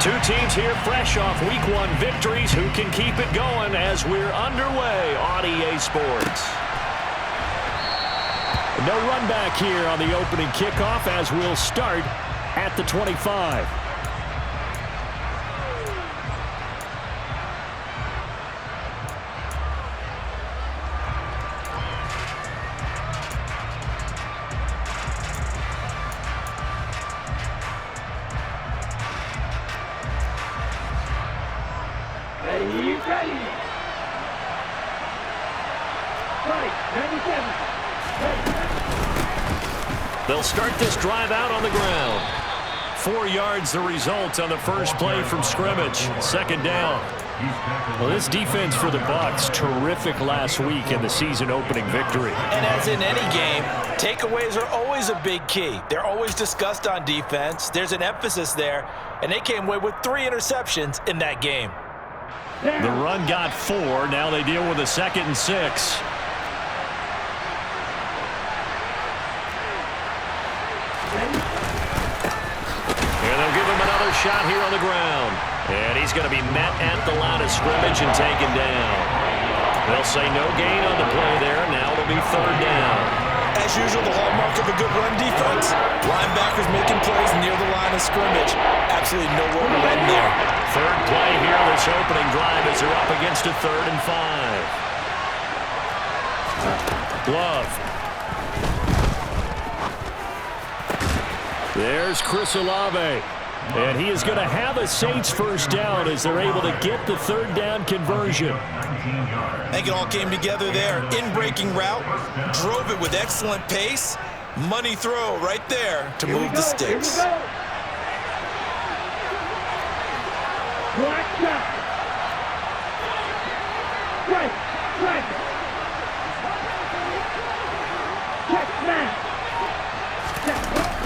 Two teams here fresh off Week 1 victories. Who can keep it going as we're underway on EA Sports? No run back here on the opening kickoff as we'll start at the 25. They'll start this drive out on the ground. 4 yards the result on the first play from scrimmage. Second down. Well, this defense for the Bucs, terrific last week in the season opening victory. And as in any game, takeaways are always a big key. They're always discussed on defense. There's an emphasis there, and they came away with 3 interceptions in that game. The run got 4. Now they deal with a 2nd and 6. Shot here on the ground. And he's going to be met at the line of scrimmage and taken down. They'll say no gain on the play there. Now it'll be 3rd down. As usual, the hallmark of a good run defense. Linebackers making plays near the line of scrimmage. Absolutely nowhere to run there. 3rd play here this opening drive as they're up against a 3rd and 5. Glove. There's Chris Olave. And he is going to have a Saints first down as they're able to get the 3rd down conversion. I think it all came together there. In-breaking route, drove it with excellent pace. Money throw right there to move the sticks.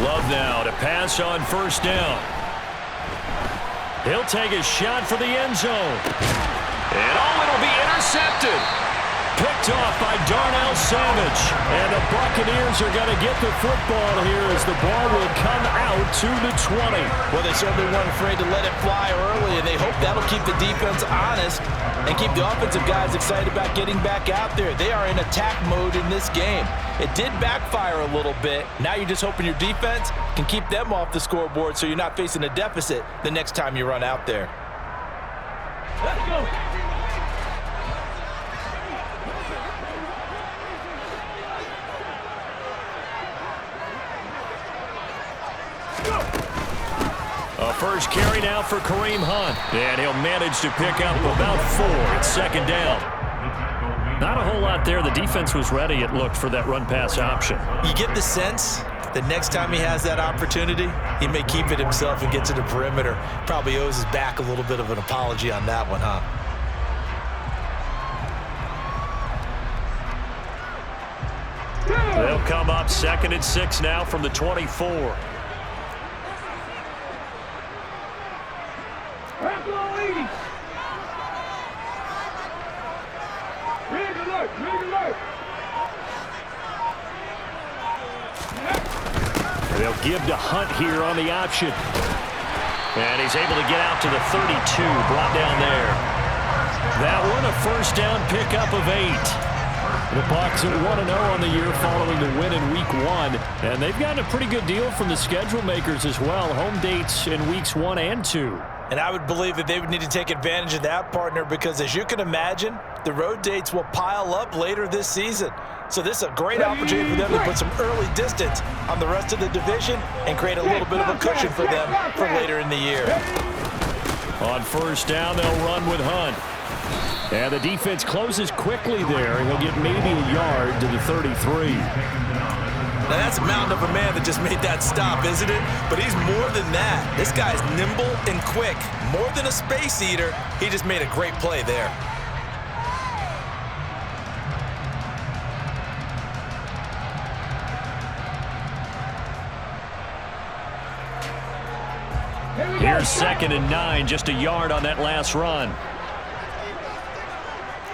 Love now to pass on first down. He'll take a shot for the end zone. And it'll be intercepted. Picked off by Darnell Savage. And the Buccaneers are going to get the football here as the ball will come out to the 20. Well, they certainly weren't afraid to let it fly early, and they hope that'll keep the defense honest and keep the offensive guys excited about getting back out there. They are in attack mode in this game. It did backfire a little bit. Now you're just hoping your defense can keep them off the scoreboard so you're not facing a deficit the next time you run out there. Let's go. A first carry now for Kareem Hunt. And he'll manage to pick up about 4. It's 2nd down. Not a whole lot there. The defense was ready, it looked, for that run-pass option. You get the sense that next time he has that opportunity, he may keep it himself and get to the perimeter. Probably owes his back a little bit of an apology on that one, huh? They'll come up 2nd and 6 now from the 24. They'll give to Hunt here on the option. And he's able to get out to the 32, brought down there. That one a first down pickup of 8. The Bucs at 1-0 on the year following the win in Week 1. And they've gotten a pretty good deal from the schedule makers as well. Home dates in Weeks 1 and 2. And I would believe that they would need to take advantage of that, partner, because as you can imagine, the road dates will pile up later this season. So this is a great opportunity for them to put some early distance on the rest of the division and create a little bit of a cushion for them for later in the year. On first down, they'll run with Hunt. And the defense closes quickly there. He'll get maybe a yard to the 33. Now that's a mountain of a man that just made that stop, isn't it? But he's more than that. This guy's nimble and quick. More than a space eater, he just made a great play there. Here's 2nd and 9, just a yard on that last run.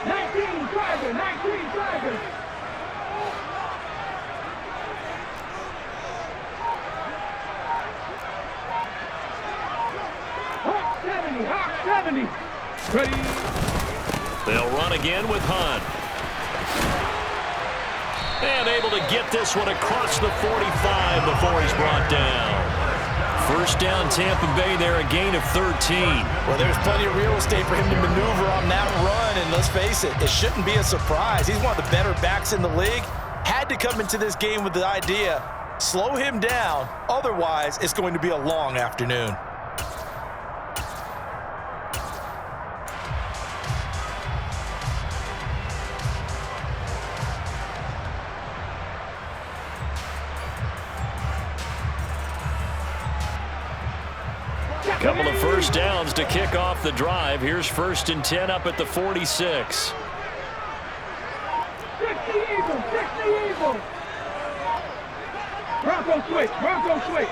19 drivers. 70. Ready. They'll run again with Hunt. And able to get this one across the 45 before he's brought down. First down, Tampa Bay there, a gain of 13. Well, there's plenty of real estate for him to maneuver on that run, and let's face it, it shouldn't be a surprise. He's one of the better backs in the league. Had to come into this game with the idea, slow him down, otherwise it's going to be a long afternoon. Couple of first downs to kick off the drive. Here's 1st and 10 up at the 46. 60 Eagles, 60 Eagles. Bronco switch, Bronco switch.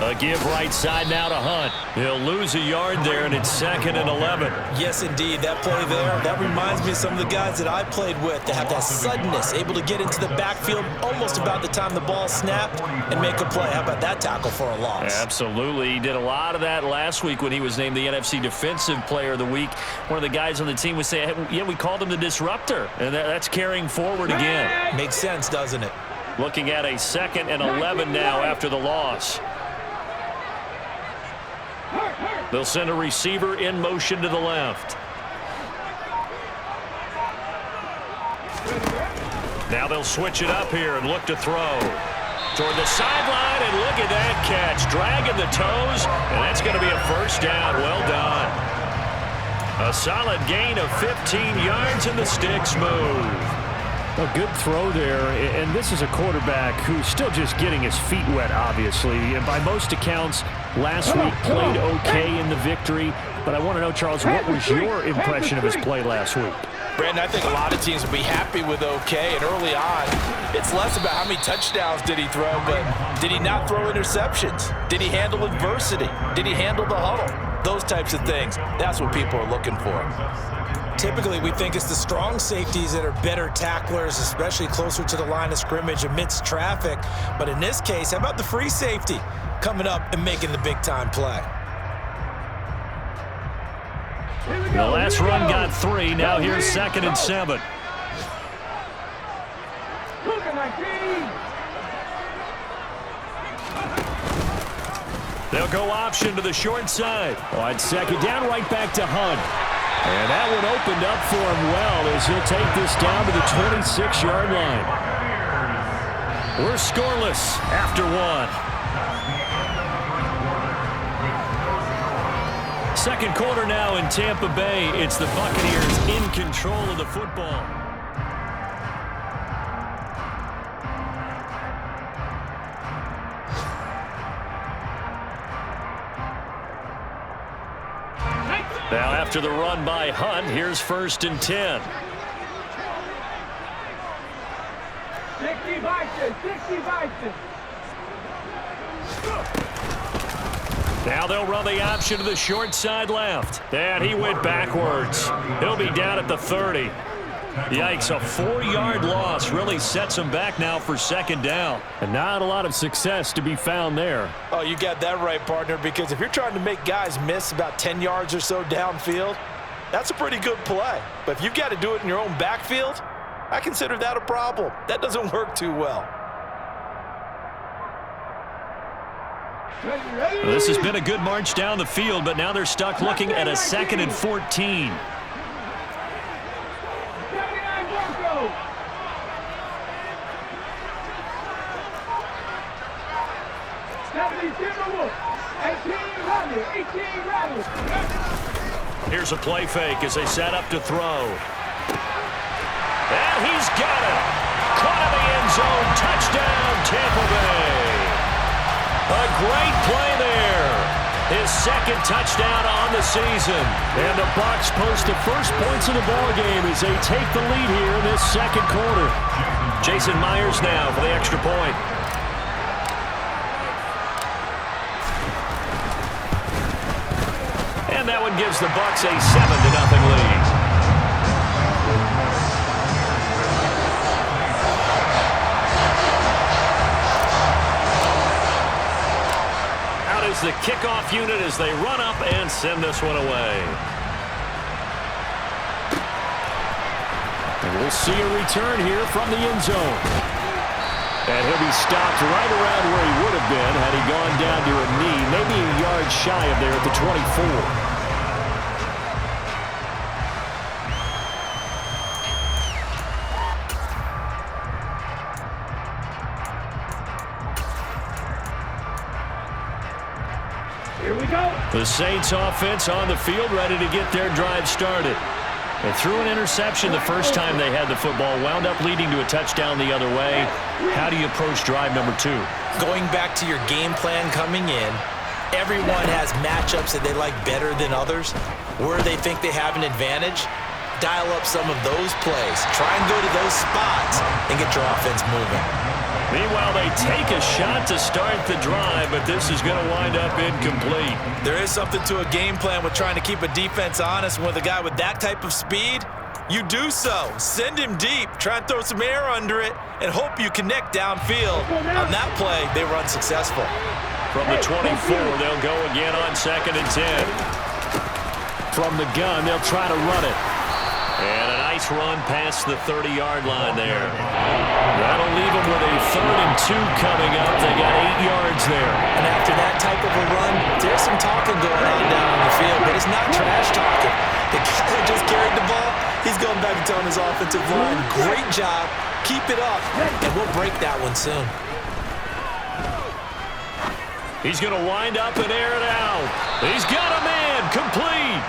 A give right side now to Hunt. He'll lose a yard there, and it's 2nd and 11. Yes, indeed. That play there, that reminds me of some of the guys that I played with that have that suddenness, able to get into the backfield almost about the time the ball snapped and make a play. How about that tackle for a loss? Absolutely. He did a lot of that last week when he was named the NFC Defensive Player of the Week. One of the guys on the team would say, hey, yeah, we called him the disruptor, and that's carrying forward again. Makes sense, doesn't it? Looking at a 2nd and 11 now after the loss. They'll send a receiver in motion to the left. Now they'll switch it up here and look to throw. Toward the sideline, and look at that catch. Dragging the toes, and that's going to be a first down. Well done. A solid gain of 15 yards, and the sticks move. A good throw there, and this is a quarterback who's still just getting his feet wet, obviously. And by most accounts, last week played okay in the victory. But I want to know, Charles, what was your impression of his play last week? Brandon, I think a lot of teams would be happy with okay, and early on, it's less about how many touchdowns did he throw, but did he not throw interceptions? Did he handle adversity? Did he handle the huddle? Those types of things. That's what people are looking for. Typically, we think it's the strong safeties that are better tacklers, especially closer to the line of scrimmage amidst traffic. But in this case, how about the free safety coming up and making the big-time play? The last run got 3. Now here's 2nd and 7. They'll go option to the short side. On 2nd down, right back to Hunt. And that one opened up for him well as he'll take this down to the 26-yard line. We're scoreless after 1. Second quarter now in Tampa Bay. It's the Buccaneers in control of the football. Now after the run by Hunt, here's 1st and 10. 60 Vikings, 60 Vikings. Now they'll run the option to the short side left. And he went backwards. He'll be down at the 30. Yikes, a 4-yard loss really sets him back now for 2nd down. And not a lot of success to be found there. Oh, you got that right, partner, because if you're trying to make guys miss about 10 yards or so downfield, that's a pretty good play. But if you've got to do it in your own backfield, I consider that a problem. That doesn't work too well. This has been a good march down the field, but now they're stuck looking at a 2nd and 14. Here's a play fake as they set up to throw. And he's got it. Caught in the end zone. Touchdown, Tampa Bay. A great play there. His 2nd touchdown on the season. And the Bucs post the first points of the ballgame as they take the lead here in this 2nd quarter. Jason Myers now for the extra point. And that one gives the Bucs a 7-0 lead. Out is is the kickoff unit as they run up and send this one away. And we'll see a return here from the end zone. And he'll be stopped right around where he would have been had he gone down to a knee, maybe a yard shy of there at the 24. Here we go. The Saints offense on the field, ready to get their drive started. They threw an interception the first time they had the football, wound up leading to a touchdown the other way. How do you approach drive number 2? Going back to your game plan coming in, everyone has matchups that they like better than others. Where they think they have an advantage, dial up some of those plays. Try and go to those spots and get your offense moving. Meanwhile, they take a shot to start the drive, but this is going to wind up incomplete. There is something to a game plan with trying to keep a defense honest. With a guy with that type of speed, you do so. Send him deep. Try and throw some air under it and hope you connect downfield. On that play, they were unsuccessful. From the 24, they'll go again on 2nd and 10. From the gun, they'll try to run it. And a nice run past the 30-yard line there. That'll leave them with a 3rd and 2 coming up. They got 8 yards there. And after that type of a run, there's some talking going on down on the field, but it's not trash talking. The guy who just carried the ball, he's going back and telling his offensive line, great job, keep it up, and we'll break that one soon. He's going to wind up and air it out. He's got a man, complete.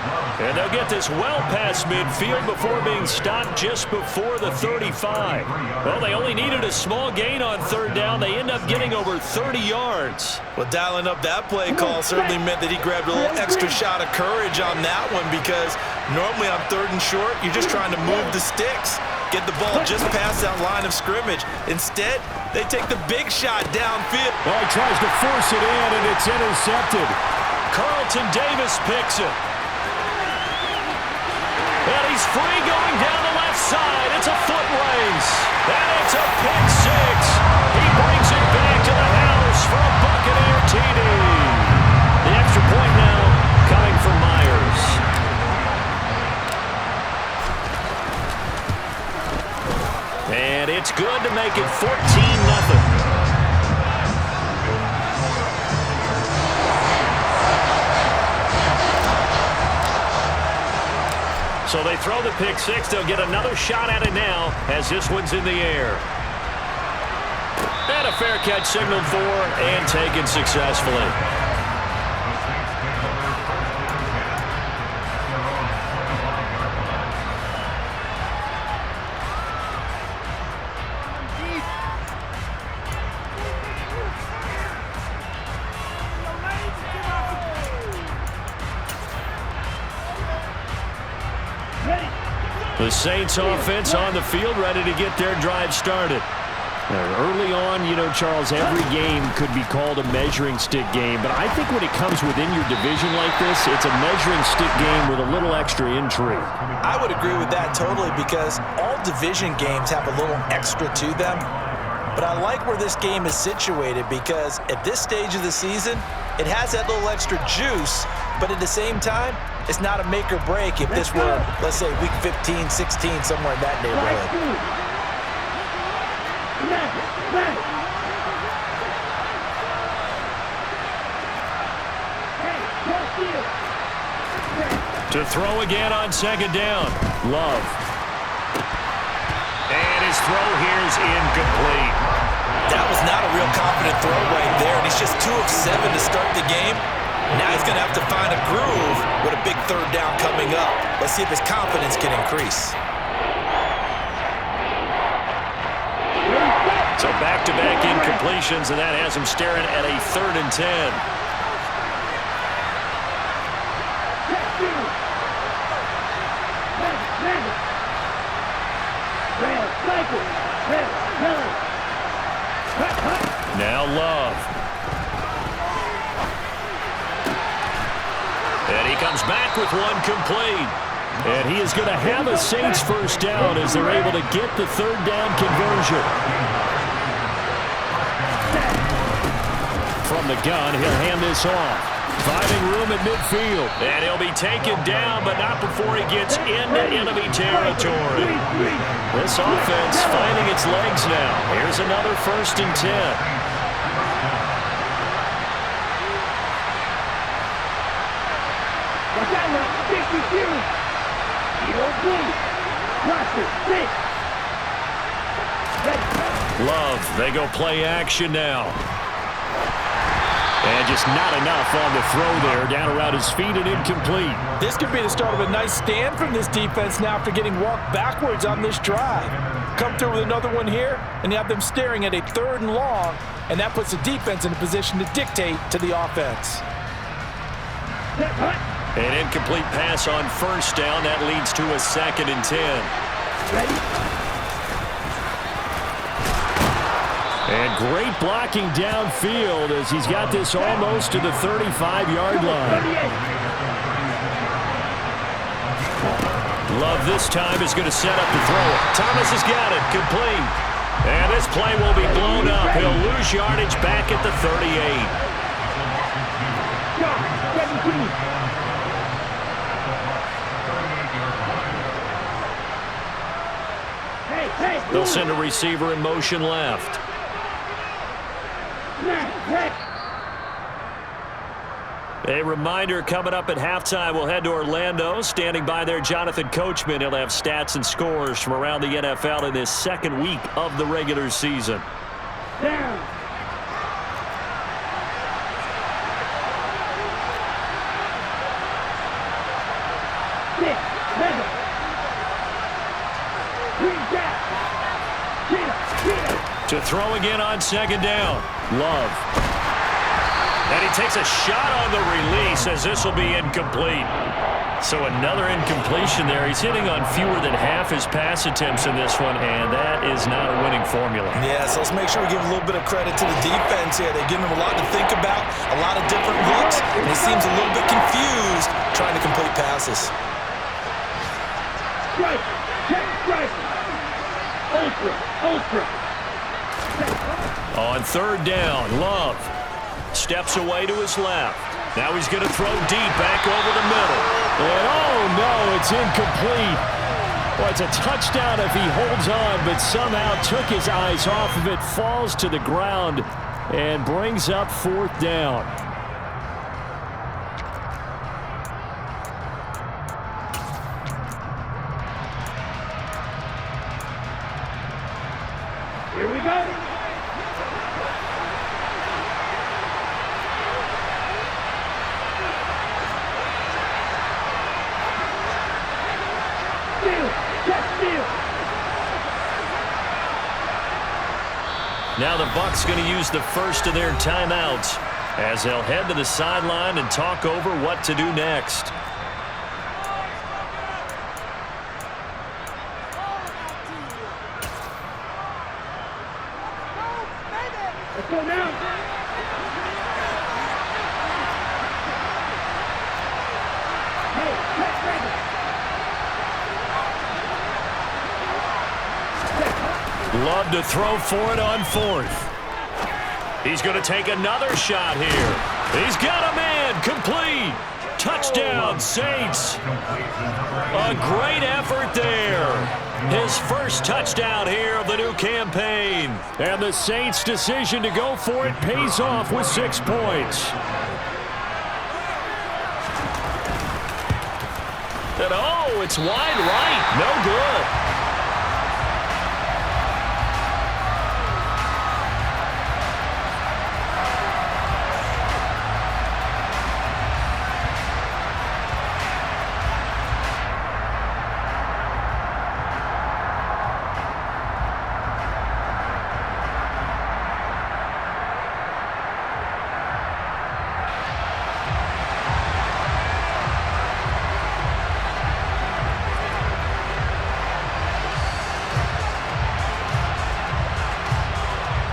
And they'll get this well past midfield before being stopped just before the 35. Well, they only needed a small gain on 3rd down. They end up getting over 30 yards. Well, dialing up that play call certainly meant that he grabbed a little extra shot of courage on that one, because normally on 3rd and short, you're just trying to move the sticks, get the ball just past that line of scrimmage. Instead, they take the big shot downfield. Oh, he tries to force it in, and it's intercepted. Carlton Davis picks it. And he's free going down the left side. It's a foot race. And it's a pick 6. He brings it back to the house for a Buccaneer TD. The extra point now coming from Myers. And it's good to make it 14-0. So they throw the pick 6. They'll get another shot at it now as this one's in the air. And a fair catch signaled for and taken successfully. The Saints offense on the field, ready to get their drive started. Early on, you know, Charles, every game could be called a measuring stick game, but I think when it comes within your division like this, it's a measuring stick game with a little extra intrigue. I would agree with that totally, because all division games have a little extra to them. But I like where this game is situated, because at this stage of the season, it has that little extra juice, but at the same time, it's not a make or break if this were, let's say, week 15, 16, somewhere in that neighborhood. To throw again on 2nd down. Love. And his throw here is incomplete. That was not a real confident throw right there, and he's just 2 of 7 to start the game. Now he's going to have to find a groove with a big 3rd down coming up. Let's see if his confidence can increase. So back-to-back incompletions, and that has him staring at a 3rd and 10. Now Love. And he comes back with one complete. And he is going to have a Saints 1st down as they're able to get the 3rd down conversion. From the gun. He'll hand this off. Finding room at midfield. And he'll be taken down, but not before he gets into enemy territory. This offense finding its legs now. Here's another 1st and 10. Watch out now. 52. You don't bleed. Cluster. 6. Love, they go play action now. And just not enough on the throw there. Down around his feet and incomplete. This could be the start of a nice stand from this defense now after getting walked backwards on this drive. Come through with another one here, and you have them staring at a 3rd and long, and that puts the defense in a position to dictate to the offense. An incomplete pass on 1st down. That leads to a 2nd and 10. Ready? And great blocking downfield as he's got this almost to the 35-yard line. Love this time is going to set up the throw. Thomas has got it. Complete. And this play will be blown up. He'll lose yardage back at the 38. They'll send a receiver in motion left. A reminder coming up at halftime, we'll head to Orlando. Standing by there, Jonathan Coachman. He'll have stats and scores from around the NFL in this 2nd week of the regular season. Down. To throw again on 2nd down. Love. And he takes a shot on the release as this will be incomplete. So another incompletion there. He's hitting on fewer than half his pass attempts in this one, and that is not a winning formula. Yeah, so let's make sure we give a little bit of credit to the defense here. They're giving him a lot to think about, a lot of different looks, and he seems a little bit confused trying to complete passes. Strike. Check strike. Ultra. On 3rd down, Love steps away to his left. Now he's going to throw deep back over the middle. And oh no, it's incomplete. Well, it's a touchdown if he holds on, but somehow took his eyes off of it, falls to the ground, and brings up 4th down. Here we go. Now the Bucs going to use the 1st of their timeouts as they'll head to the sideline and talk over what to do next. Let's go now. Hey, check ready. Love to throw for it on 4th. He's going to take another shot here. He's got a man. Complete. Touchdown, Saints. A great effort there. His 1st touchdown here of the new campaign. And the Saints' decision to go for it pays off with 6 points. And oh, it's wide right. No good.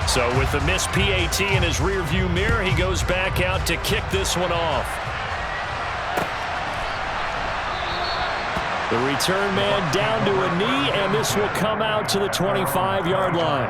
So with the missed PAT in his rearview mirror, he goes back out to kick this one off. The return man down to a knee, and this will come out to the 25-yard line.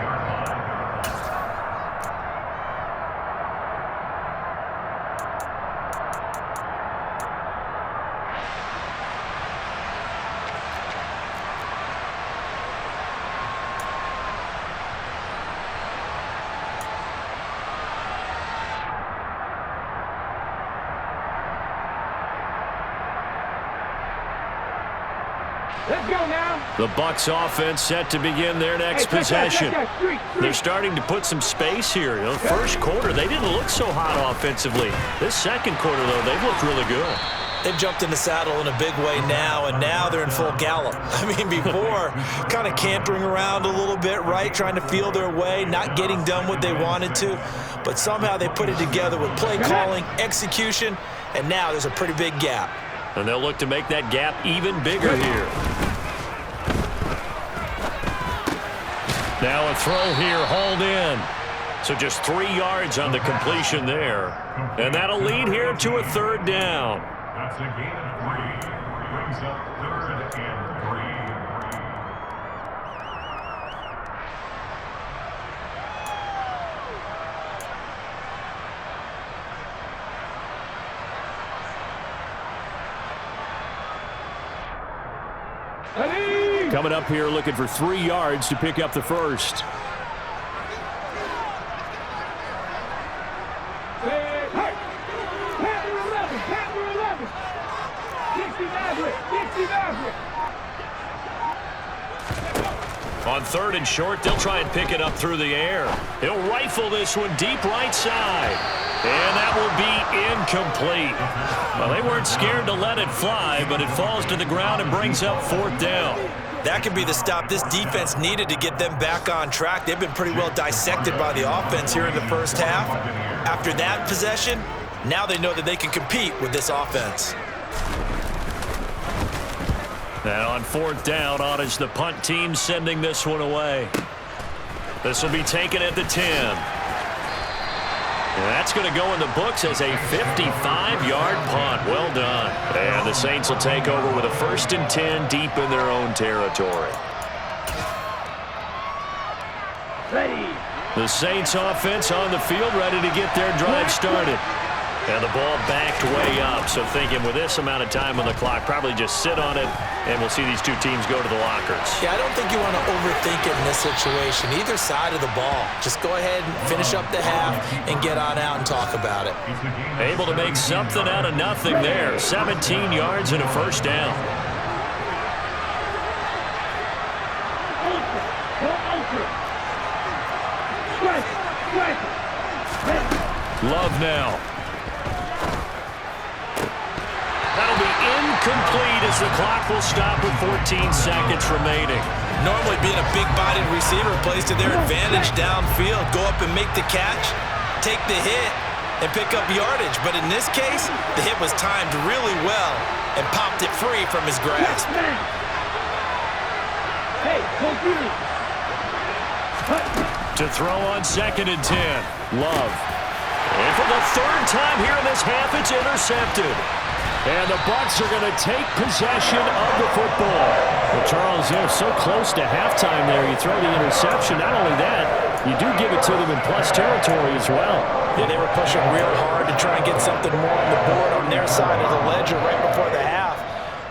Let's go now. The Bucs offense set to begin their next possession. They're starting to put some space here. The first quarter, they didn't look so hot offensively. This second quarter, though, they've looked really good. They've jumped in the saddle in a big way now, and now they're in full gallop. I mean, before, kind of cantering around a little bit, right, trying to feel their way, not getting done what they wanted to, but somehow they put it together with play calling, execution, and now there's a pretty big gap. And they'll look to make that gap even bigger here. Now a throw here, hauled in. So just 3 yards on the completion there. And that'll lead here to a third down. That's a gain of 3. Brings up 3rd and 3. Coming up here looking for 3 yards to pick up the first. On 3rd and short, they'll try and pick it up through the air. He'll rifle this one deep right side. And that will be incomplete. Well, they weren't scared to let it fly, but it falls to the ground and brings up 4th down. That could be the stop this defense needed to get them back on track. They've been pretty well dissected by the offense here in the first half. After that possession, now they know that they can compete with this offense. Now on 4th down, on is the punt team sending this one away. This will be taken at the 10. And that's going to go in the books as a 55-yard punt. Well done. And the Saints will take over with a 1st and 10 deep in their own territory. Ready. The Saints offense on the field, ready to get their drive started. And the ball backed way up, so thinking with this amount of time on the clock, probably just sit on it, and we'll see these two teams go to the lockers. Yeah, I don't think you want to overthink it in this situation. Either side of the ball. Just go ahead and finish up the half and get on out and talk about it. Able to make something out of nothing there. 17 yards and a 1st down. Love now. That'll be incomplete as the clock will stop with 14 seconds remaining. Normally being a big-bodied receiver plays to their advantage downfield. Go up and make the catch, take the hit, and pick up yardage. But in this case, the hit was timed really well and popped it free from his grasp. Hey, To throw on 2nd and 10. Love. And for the 3rd time here in this half, it's intercepted. And the Bucs are going to take possession of the football. Well, Charles, they're so close to halftime there. You throw the interception. Not only that, you do give it to them in plus territory as well. Yeah, they were pushing real hard to try and get something more on the board on their side of the ledger right before the half.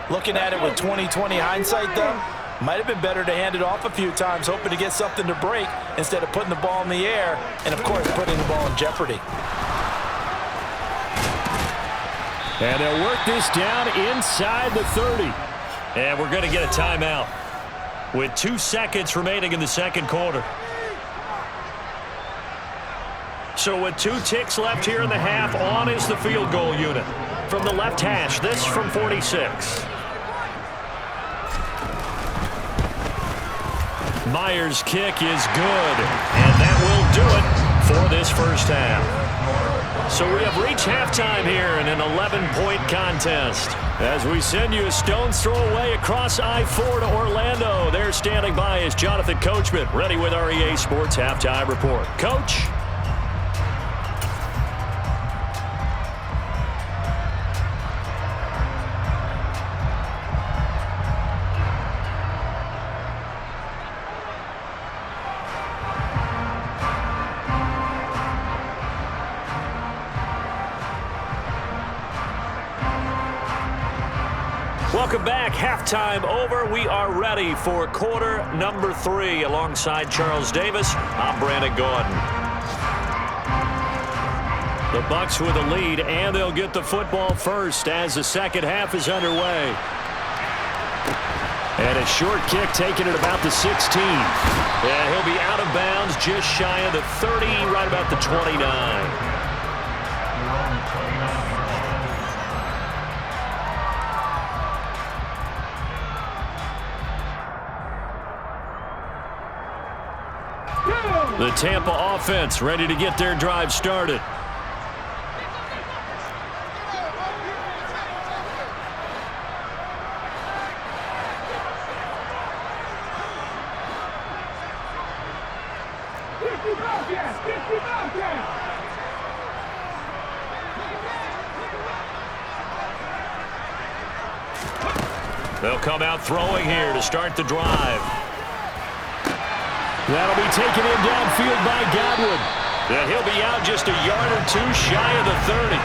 Looking at it with 20/20 hindsight, though, might have been better to hand it off a few times, hoping to get something to break instead of putting the ball in the air and, of course, putting the ball in jeopardy. And they'll work this down inside the 30. And we're going to get a timeout with 2 seconds remaining in the second quarter. So with 2 ticks left here in the half, on is the field goal unit. From the left hash, this from 46. Myers' kick is good, and that will do it for this first half. So we have reached halftime here in an 11-point contest. As we send you a stone's throw away across I-4 to Orlando. There standing by is Jonathan Coachman, ready with our EA Sports Halftime Report. Coach? Welcome back. Halftime over. We are ready for quarter number 3. Alongside Charles Davis, I'm Brandon Gordon. The Bucs with a lead, and they'll get the football first as the second half is underway. And a short kick taken at about the 16. And he'll be out of bounds just shy of the 30, right about the 29. The Tampa offense ready to get their drive started. They'll come out throwing here to start the drive. That'll be taken in downfield by Godwin. And he'll be out just a yard or two shy of the 30.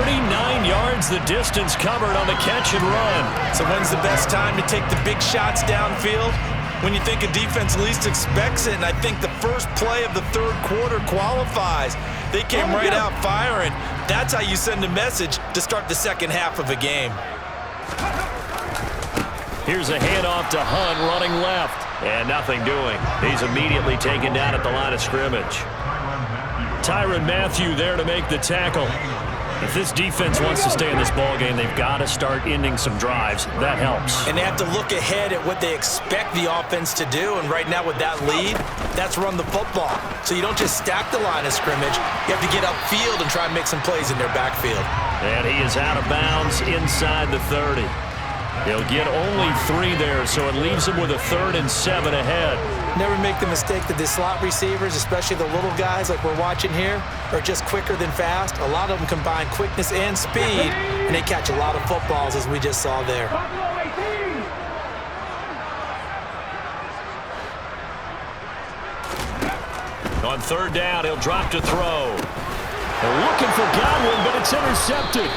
39 yards the distance covered on the catch and run. So when's the best time to take the big shots downfield? When you think a defense least expects it, and I think the first play of the third quarter qualifies. They came right out firing. That's how you send a message to start the second half of a game. Here's a handoff to Hunt running left. And nothing doing. He's immediately taken down at the line of scrimmage. Tyrann Mathieu there to make the tackle. If this defense wants to stay in this ballgame, they've got to start ending some drives. That helps. And they have to look ahead at what they expect the offense to do. And right now with that lead, that's run the football. So you don't just stack the line of scrimmage. You have to get upfield and try and make some plays in their backfield. And he is out of bounds inside the 30. He'll get only 3 there, so it leaves him with a 3rd and 7 ahead. Never make the mistake that the slot receivers, especially the little guys like we're watching here, are just quicker than fast. A lot of them combine quickness and speed, and they catch a lot of footballs, as we just saw there. On 3rd down, he'll drop to throw. They're looking for Godwin, but it's intercepted.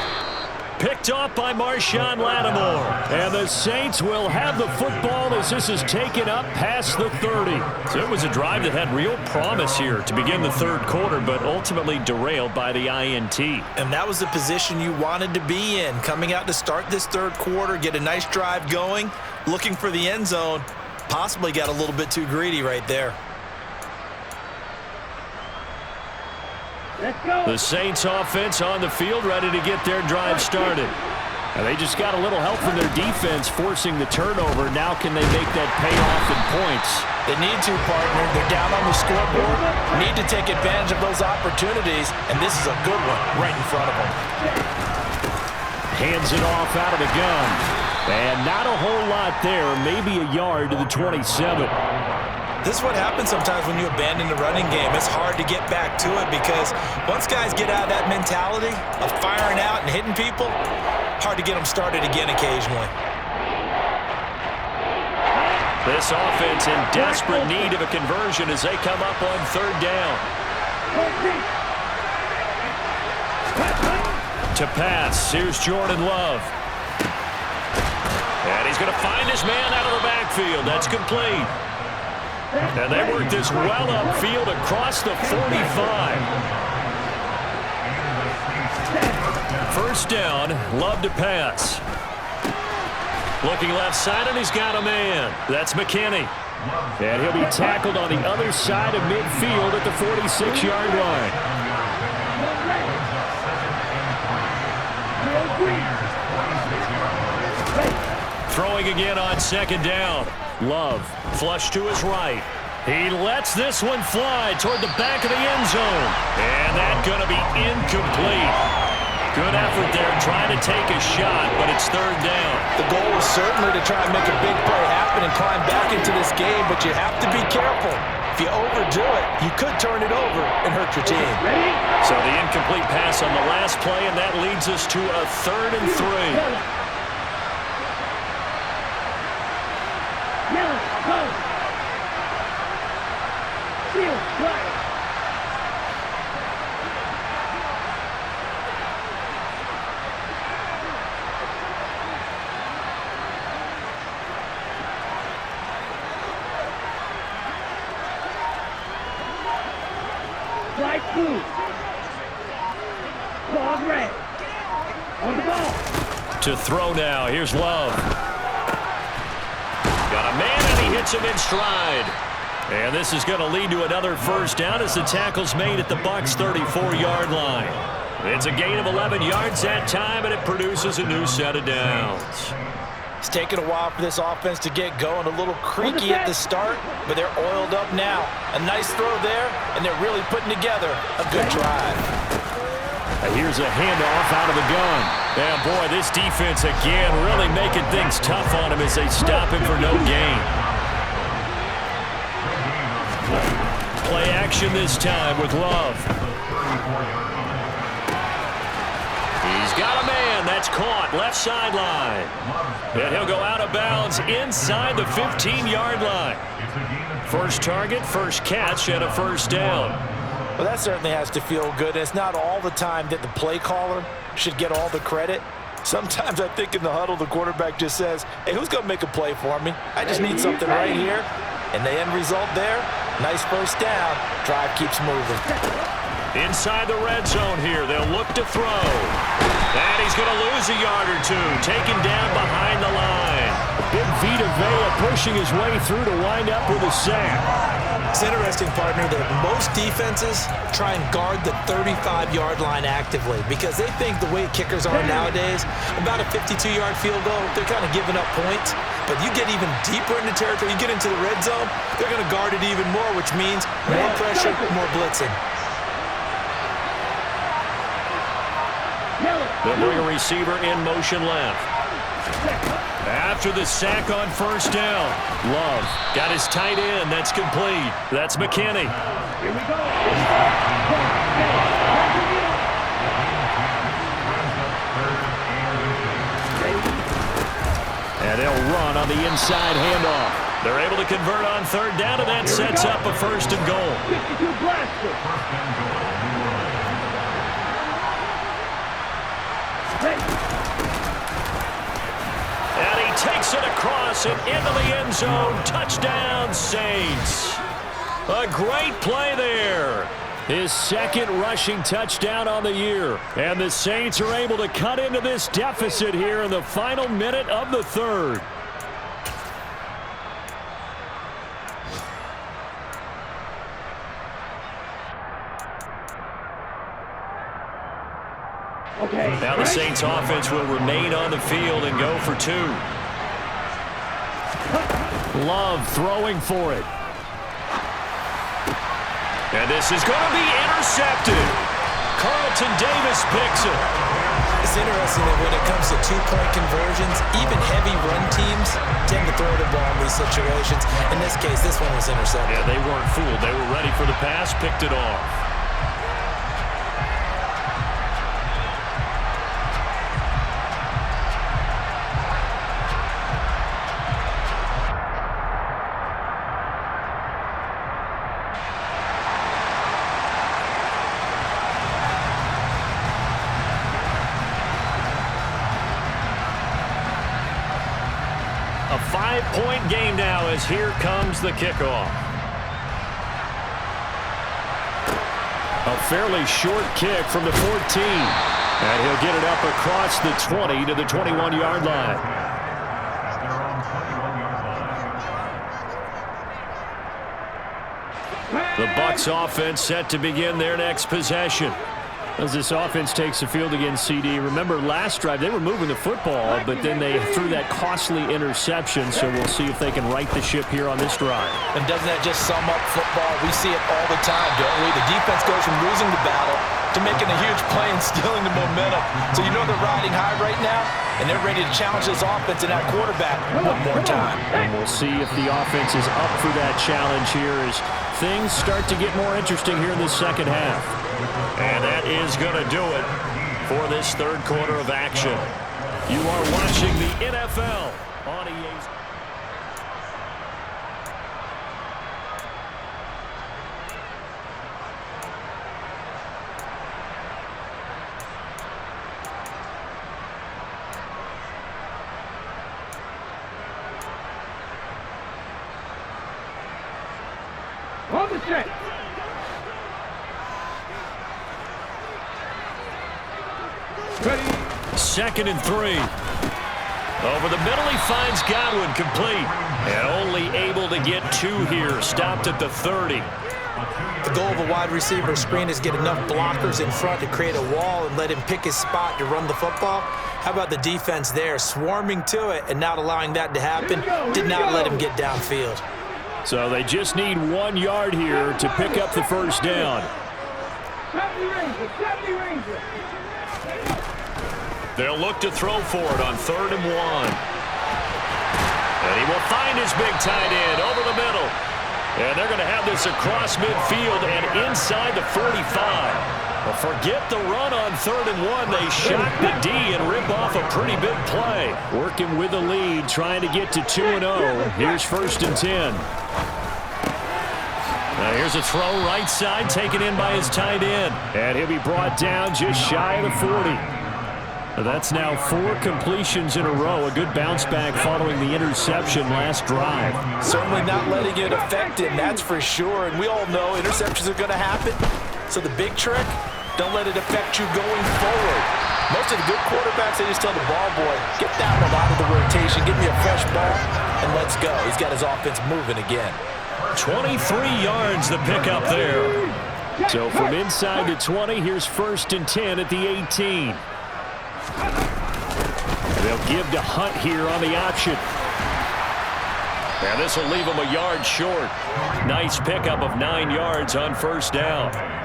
Picked off by Marshawn Lattimore. And the Saints will have the football as this is taken up past the 30. So it was a drive that had real promise here to begin the third quarter, but ultimately derailed by the INT. And that was the position you wanted to be in. Coming out to start this third quarter, get a nice drive going, looking for the end zone. Possibly got a little bit too greedy right there. The Saints offense on the field ready to get their drive started. And they just got a little help from their defense forcing the turnover. Now can they make that pay off in points? They need to, partner. They're down on the scoreboard. Need to take advantage of those opportunities, and this is a good one right in front of them. Hands it off out of the gun. And not a whole lot there, maybe a yard to the 27. This is what happens sometimes when you abandon the running game. It's hard to get back to it because once guys get out of that mentality of firing out and hitting people, hard to get them started again occasionally. This offense in desperate need of a conversion as they come up on 3rd down. To pass, here's Jordan Love. And he's going to find his man out of the backfield. That's complete. And they work this well upfield across the 45. 1st down, Love to pass. Looking left side, and he's got a man. That's McKinney. And he'll be tackled on the other side of midfield at the 46-yard line. Throwing again on 2nd down. Love, flush to his right. He lets this one fly toward the back of the end zone. And that's going to be incomplete. Good effort there trying to take a shot, but it's 3rd down. The goal is certainly to try and make a big play happen and climb back into this game, but you have to be careful. If you overdo it, you could turn it over and hurt your team. So the incomplete pass on the last play, and that leads us to a 3rd and 3. To throw now. Here's Love. Got a man, and he hits him in stride. And this is going to lead to another first down as the tackle's made at the Bucs' 34-yard line. It's a gain of 11 yards that time, and it produces a new set of downs. It's taken a while for this offense to get going. A little creaky at the start, but they're oiled up now. A nice throw there, and they're really putting together a good drive. And here's a handoff out of the gun. And boy, this defense again really making things tough on him as they stop him for no gain. Play action this time with Love. He's got a man. That's caught left sideline. And he'll go out of bounds inside the 15-yard line. First target, first catch, and a first down. Well, that certainly has to feel good. It's not all the time that the play caller should get all the credit. Sometimes I think in the huddle, the quarterback just says, hey, who's going to make a play for me? I just need something right here. And the end result there, nice first down. Drive keeps moving. Inside the red zone here, they'll look to throw. And he's going to lose a yard or two, taken down behind the line. Big Vita Vea pushing his way through to wind up with a sack. It's interesting, partner, that most defenses try and guard the 35-yard line actively because they think the way kickers are nowadays, about a 52-yard field goal, they're kind of giving up points. But you get even deeper into territory, you get into the red zone, they're going to guard it even more, which means more pressure, more blitzing. They'll bring a receiver in motion left. After the sack on first down, Love got his tight end. That's complete. That's McKinney. Here we go. And they'll run on the inside handoff. They're able to convert on third down, and that sets up a first and goal. 52 blaster. And he takes it across and into the end zone. Touchdown, Saints. A great play there. His second rushing touchdown on the year. And the Saints are able to cut into this deficit here in the final minute of the third. Okay. Now the Saints offense will remain on the field and go for two. Love throwing for it. And this is going to be intercepted. Carlton Davis picks it. It's interesting that when it comes to two-point conversions, even heavy run teams tend to throw the ball in these situations. In this case, this one was intercepted. Yeah, they weren't fooled. They were ready for the pass, picked it off. A 5-point game now as here comes the kickoff. A fairly short kick from the 14. And he'll get it up across the 20 to the 21-yard line. The Bucs offense set to begin their next possession. As this offense takes the field against CD, remember last drive they were moving the football, but then they threw that costly interception, so we'll see if they can right the ship here on this drive. And doesn't that just sum up football? We see it all the time, don't we? The defense goes from losing the battle to making a huge play and stealing the momentum. So you know they're riding high right now, and they're ready to challenge this offense and that quarterback one more time. And we'll see if the offense is up for that challenge here as things start to get more interesting here in the second half. And that is going to do it for this third quarter of action. You are watching the NFL on EA's. On the set. Second and 3. Over the middle, he finds Godwin, complete. And only able to get 2 here, stopped at the 30. The goal of a wide receiver screen is get enough blockers in front to create a wall and let him pick his spot to run the football. How about the defense there, swarming to it and not allowing that to happen? Did not let him get downfield. So they just need 1 yard here to pick up the first down. They'll look to throw for it on 3rd and 1. And he will find his big tight end over the middle. And they're going to have this across midfield and inside the 45. Well, forget the run on 3rd and 1. They shock the D and rip off a pretty big play. Working with the lead, trying to get to 2-0. Here's 1st and 10. Now here's a throw right side, taken in by his tight end. And he'll be brought down just shy of the 40. That's now 4 completions in a row. A good bounce back following the interception last drive. Certainly not letting it affect him, that's for sure. And we all know interceptions are going to happen. So the big trick, don't let it affect you going forward. Most of the good quarterbacks, they just tell the ball boy, get that one out of the rotation, give me a fresh ball, and let's go. He's got his offense moving again. 23 yards the pickup there. So from inside the 20, here's 1st and 10 at the 18. They'll give to Hunt here on the option. And this will leave him a yard short. Nice pickup of 9 yards on 1st down.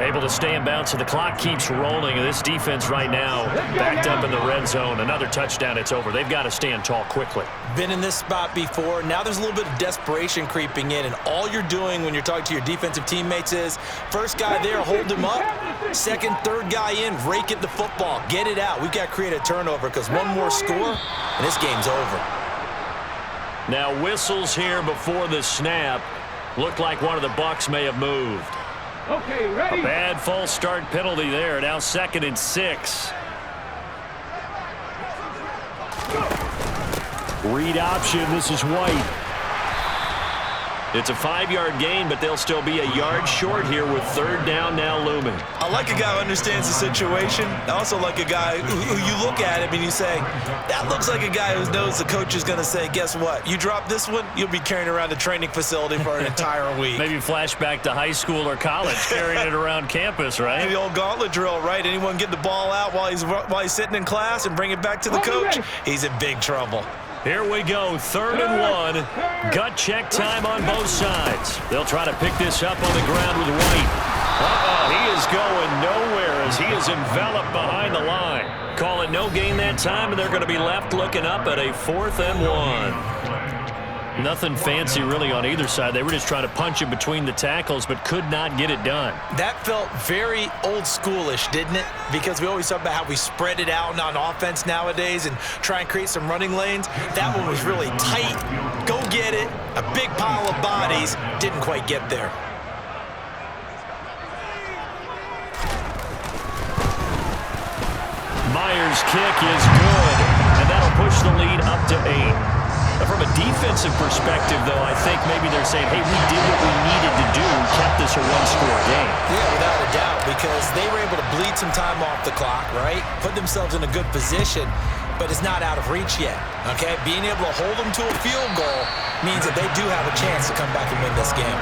Able to stay in bounds, so the clock keeps rolling. And this defense right now backed up in the red zone. Another touchdown, it's over. They've got to stand tall quickly. Been in this spot before. Now there's a little bit of desperation creeping in, and all you're doing when you're talking to your defensive teammates is first guy there, hold him up. Second, third guy in, rake at the football. Get it out. We've got to create a turnover because one more score, and this game's over. Now whistles here before the snap. Looked like one of the Bucs may have moved. Okay, ready? A bad false start penalty there. Now 2nd and 6. Read option. This is White. It's a 5-yard gain, but they'll still be a yard short here with 3rd down now looming. I like a guy who understands the situation. I also like a guy who you look at him and you say, that looks like a guy who knows the coach is going to say, guess what? You drop this one, you'll be carrying around the training facility for an entire week. Maybe flashback to high school or college, carrying it around campus, right? Maybe the old gauntlet drill, right? Anyone get the ball out while he's sitting in class and bring it back to the coach? He's in big trouble. Here we go, 3rd and 1. Gut check time on both sides. They'll try to pick this up on the ground with White. He is going nowhere as he is enveloped behind the line. Call it no gain that time, and they're going to be left looking up at a 4th and 1. Nothing fancy really on either side. They were just trying to punch in between the tackles, but could not get it done. That felt very old schoolish, didn't it? Because we always talk about how we spread it out on offense nowadays and try and create some running lanes. That one was really tight. Go get it. A big pile of bodies. Didn't quite get there. Myers' kick is good, and that'll push the lead up to 8. From a defensive perspective, though, I think maybe they're saying, hey, we did what we needed to do, kept this a 1-score game. Yeah, without a doubt, because they were able to bleed some time off the clock, right? Put themselves in a good position, but it's not out of reach yet, okay? Being able to hold them to a field goal means that they do have a chance to come back and win this game.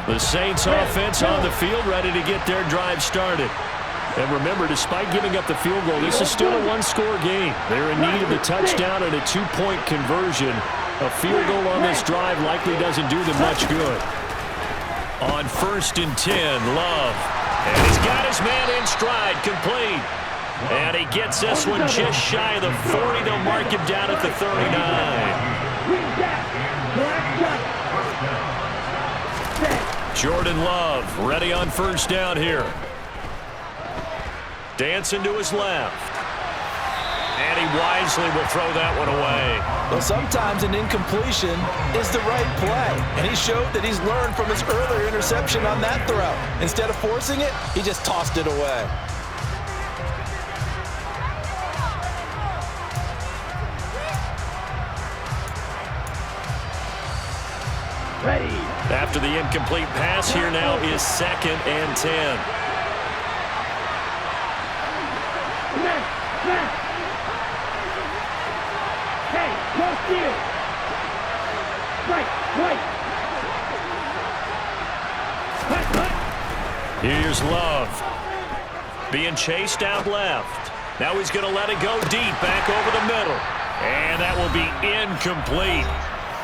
The Saints offense on the field, ready to get their drive started. And remember, despite giving up the field goal, this is still a 1-score game. They're in need of a touchdown and a 2-point conversion. A field goal on this drive likely doesn't do them much good. On 1st and 10, Love. And he's got his man in stride, complete. And he gets this one just shy of the 40. They'll mark him down at the 39. Jordan Love ready on 1st down here. Dancing to his left. And he wisely will throw that one away. Well, sometimes an incompletion is the right play. And he showed that he's learned from his earlier interception on that throw. Instead of forcing it, he just tossed it away. After the incomplete pass, here now is 2nd and 10. Hey, cross field. Right. Here's Love. Being chased out left. Now he's going to let it go deep back over the middle. And that will be incomplete.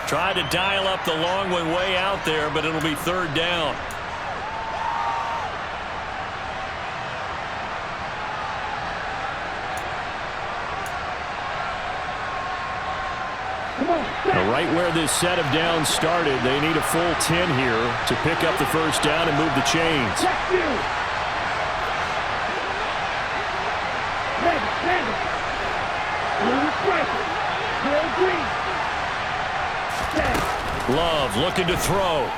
Tried to dial up the long way out there, but it'll be 3rd down. Now, right where this set of downs started, they need a full 10 here to pick up the first down and move the chains. Love looking to throw.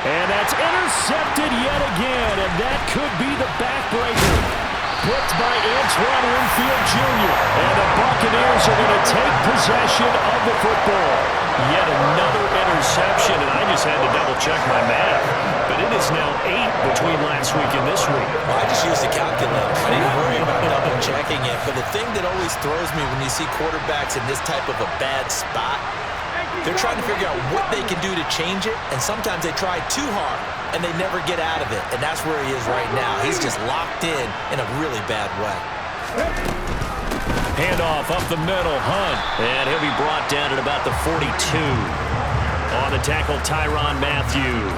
And that's intercepted yet again, and that could be the backbreaker. Picked by Antoine Winfield Jr. And the Buccaneers are going to take possession of the football. Yet another interception, and I just had to double-check my math. But it is now 8 between last week and this week. Well, I just used the calculator. I didn't worry about double-checking it. But the thing that always throws me when you see quarterbacks in this type of a bad spot, they're trying to figure out what they can do to change it, and sometimes they try too hard, and they never get out of it. And that's where he is right now. He's just locked in a really bad way. Handoff up the middle, Hunt. And he'll be brought down at about the 42. On the tackle, Tyrann Mathieu.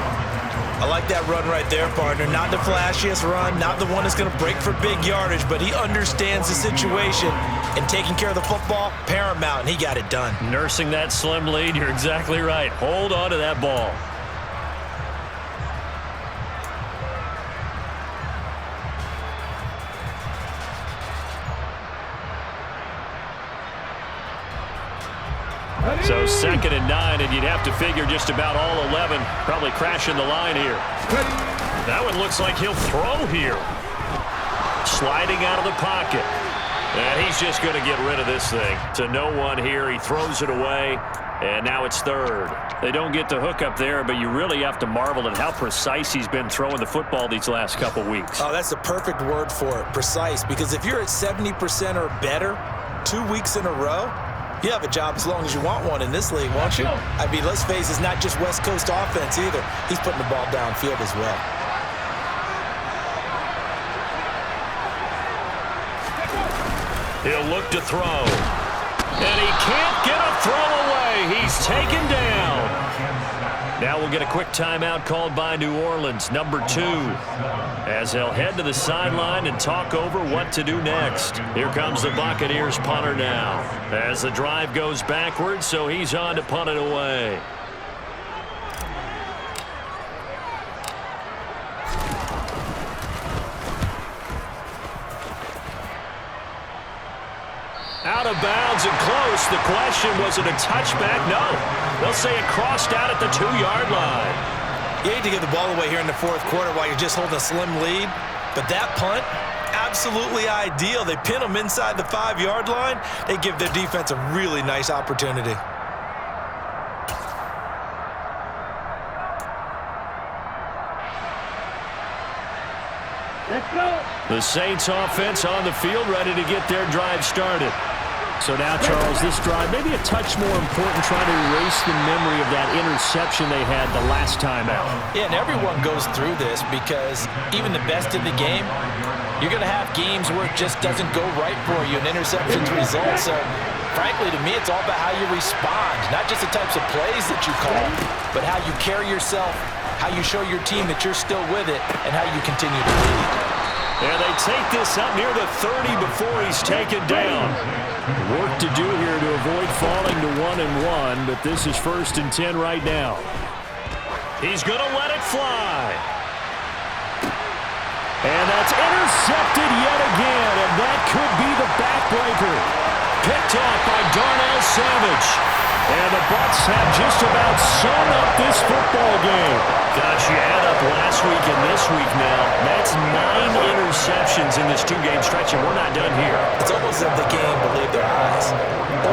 I like that run right there, partner. Not the flashiest run, not the one that's going to break for big yardage, but he understands the situation, and taking care of the football, paramount, and he got it done. Nursing that slim lead, you're exactly right. Hold on to that ball. So 2nd and 9, and you'd have to figure just about all 11 probably crashing the line here. That one looks like he'll throw here. Sliding out of the pocket. And he's just going to get rid of this thing. To no one here. He throws it away, and now it's 3rd. They don't get the hook up there, but you really have to marvel at how precise he's been throwing the football these last couple weeks. Oh, that's the perfect word for it, precise. Because if you're at 70% or better 2 weeks in a row, you have a job as long as you want one in this league, won't you? I mean, let's face it, it's not just West Coast offense either. He's putting the ball downfield as well. He'll look to throw. And he can't get a throw away. He's taken down. Now we'll get a quick timeout called by New Orleans, number 2, as they'll head to the sideline and talk over what to do next. Here comes the Buccaneers punter now, as the drive goes backwards, so he's on to punt it away. Out of bounds and close. The question, was it a touchback? No. They'll say it crossed out at the 2-yard line. You hate to give the ball away here in the 4th quarter while you're just holding a slim lead, but that punt, absolutely ideal. They pin them inside the 5-yard line. They give their defense a really nice opportunity. Let's go. The Saints offense on the field, ready to get their drive started. So now, Charles, this drive maybe a touch more important, trying to erase the memory of that interception they had the last time out. Yeah, and everyone goes through this because even the best in the game, you're going to have games where it just doesn't go right for you, and interceptions result. So, frankly, to me, it's all about how you respond, not just the types of plays that you call, but how you carry yourself, how you show your team that you're still with it, and how you continue to lead. And they take this up near the 30 before he's taken down. Work to do here to avoid falling to 1-1, but this is 1st and 10 right now. He's going to let it fly. And that's intercepted yet again, and that could be the backbreaker. Picked off by Darnell Savage. And the Bucs have just about sewn up this football game. Gosh, you add up last week and this week now. That's 9 interceptions in this 2-game stretch, and we're not done here. It's almost as if the game believed their eyes.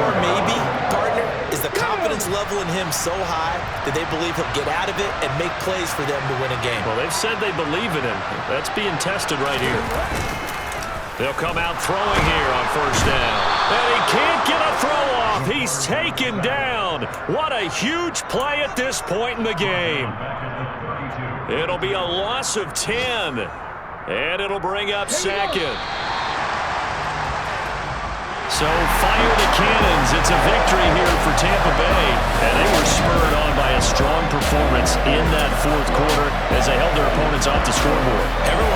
Or maybe, partner, is the confidence confidence level in him so high that they believe he'll get out of it and make plays for them to win a game. Well, they've said they believe in him. That's being tested right here. They'll come out throwing here on first down. And he can't get a throw off. He's taken down. What a huge play at this point in the game. It'll be a loss of 10. And it'll bring up second. So fire the cannons. It's a victory here for Tampa Bay. And they were spurred on by a strong performance in that fourth quarter as they held their opponents off the scoreboard. Everyone